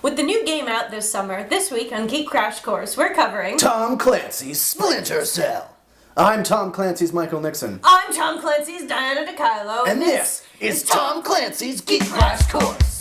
With the new game out this summer, this week on Geek Crash Course, we're covering Tom Clancy's Splinter Cell. I'm Tom Clancy's Michael Nixon. I'm Tom Clancy's Diana Dekajlo. And this is Tom Clancy's Geek Crash Course.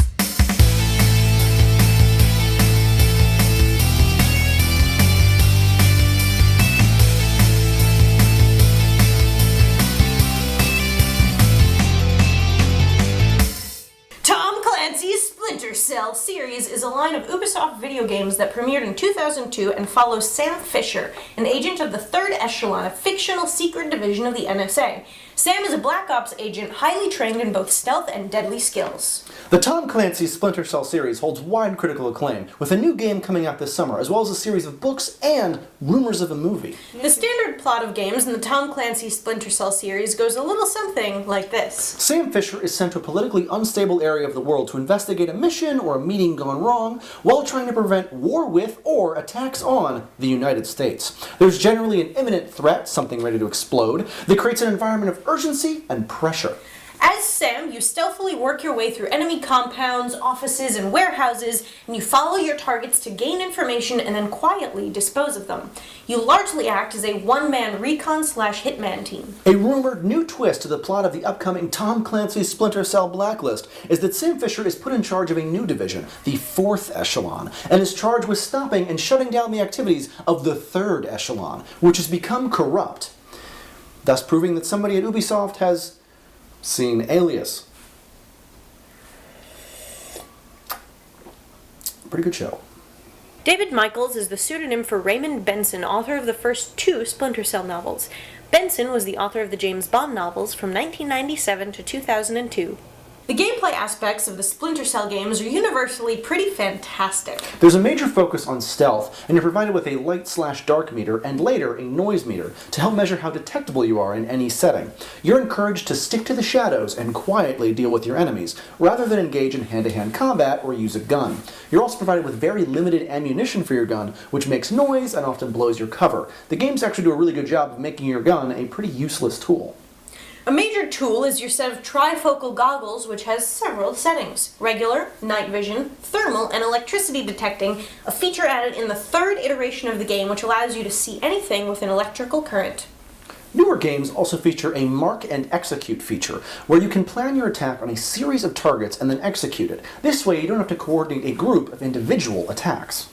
Splinter Cell series is a line of Ubisoft video games that premiered in 2002 and follows Sam Fisher, an agent of the 3rd Echelon, a fictional secret division of the NSA. Sam is a Black Ops agent highly trained in both stealth and deadly skills. The Tom Clancy's Splinter Cell series holds wide critical acclaim, with a new game coming out this summer, as well as a series of books and rumors of a movie. The standard plot of games in the Tom Clancy Splinter Cell series goes a little something like this. Sam Fisher is sent to a politically unstable area of the world to investigate a mission or a meeting gone wrong while trying to prevent war with or attacks on the United States. There's generally an imminent threat, something ready to explode, that creates an environment of urgency and pressure. As Sam, you stealthily work your way through enemy compounds, offices, and warehouses, and you follow your targets to gain information and then quietly dispose of them. You largely act as a one-man recon/hitman team. A rumored new twist to the plot of the upcoming Tom Clancy's Splinter Cell Blacklist is that Sam Fisher is put in charge of a new division, the 4th Echelon, and is charged with stopping and shutting down the activities of the 3rd Echelon, which has become corrupt, thus proving that somebody at Ubisoft has seen Alias. Pretty good show. David Michaels is the pseudonym for Raymond Benson, author of the first 2 Splinter Cell novels. Benson was the author of the James Bond novels from 1997 to 2002. The gameplay aspects of the Splinter Cell games are universally pretty fantastic. There's a major focus on stealth, and you're provided with a light/dark meter and later a noise meter to help measure how detectable you are in any setting. You're encouraged to stick to the shadows and quietly deal with your enemies, rather than engage in hand-to-hand combat or use a gun. You're also provided with very limited ammunition for your gun, which makes noise and often blows your cover. The games actually do a really good job of making your gun a pretty useless tool. A major tool is your set of trifocal goggles, which has several settings: regular, night vision, thermal, and electricity detecting, a feature added in the 3rd iteration of the game which allows you to see anything with an electrical current. Newer games also feature a mark and execute feature, where you can plan your attack on a series of targets and then execute it. This way you don't have to coordinate a group of individual attacks.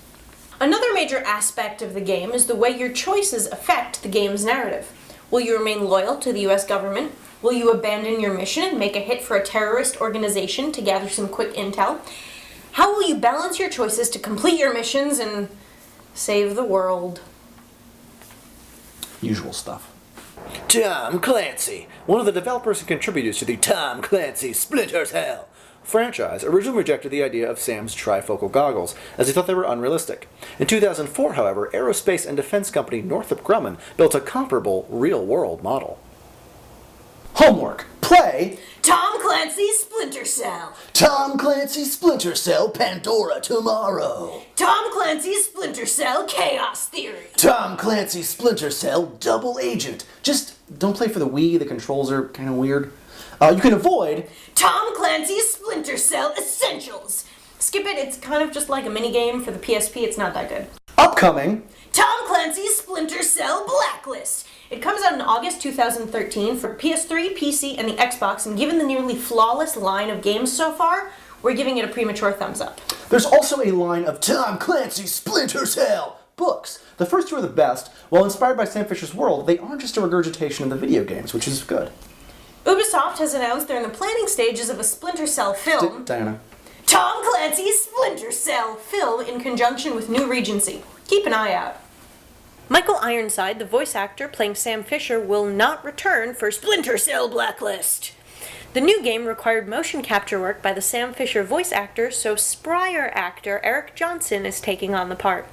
Another major aspect of the game is the way your choices affect the game's narrative. Will you remain loyal to the US government? Will you abandon your mission and make a hit for a terrorist organization to gather some quick intel? How will you balance your choices to complete your missions and save the world? Usual stuff. Tom Clancy, one of the developers and contributors to the Tom Clancy Splinter Cell franchise, originally rejected the idea of Sam's trifocal goggles, as he thought they were unrealistic. In 2004, however, aerospace and defense company Northrop Grumman built a comparable real-world model. Homework. Play Tom Clancy's Splinter Cell. Tom Clancy's Splinter Cell Pandora Tomorrow. Tom Clancy's Splinter Cell Chaos Theory. Tom Clancy's Splinter Cell Double Agent. Just don't play for the Wii, the controls are kind of weird. You can avoid Tom Clancy's Splinter Cell Essentials. Skip it, it's kind of just like a minigame for the PSP, it's not that good. upcoming Tom Clancy's Splinter Cell Blacklist. It comes out in August 2013 for PS3, PC, and the Xbox, and given the nearly flawless line of games so far, we're giving it a premature thumbs up. There's also a line of Tom Clancy's Splinter Cell books. The first 2 are the best. While inspired by Sam Fisher's world, they aren't just a regurgitation of the video games, which is good. Ubisoft has announced they're in the planning stages of a Splinter Cell film. Diana. Tom Clancy's Splinter Cell film in conjunction with New Regency. Keep an eye out. Michael Ironside, the voice actor playing Sam Fisher, will not return for Splinter Cell Blacklist. The new game required motion capture work by the Sam Fisher voice actor, so Spryer actor Eric Johnson is taking on the part.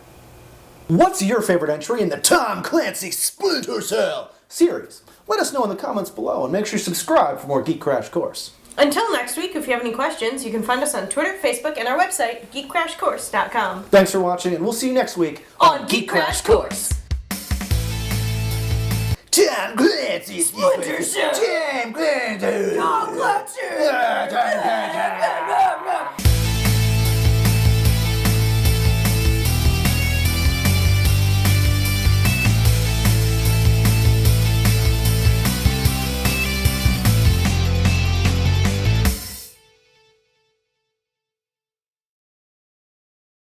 What's your favorite entry in the Tom Clancy Splinter Cell series? Let us know in the comments below, and make sure you subscribe for more Geek Crash Course. Until next week, if you have any questions, you can find us on Twitter, Facebook, and our website, geekcrashcourse.com. Thanks for watching, and we'll see you next week on Geek Crash Course. Tom Clancy Splinter Cell. Tom Clancy. Tom Clancy.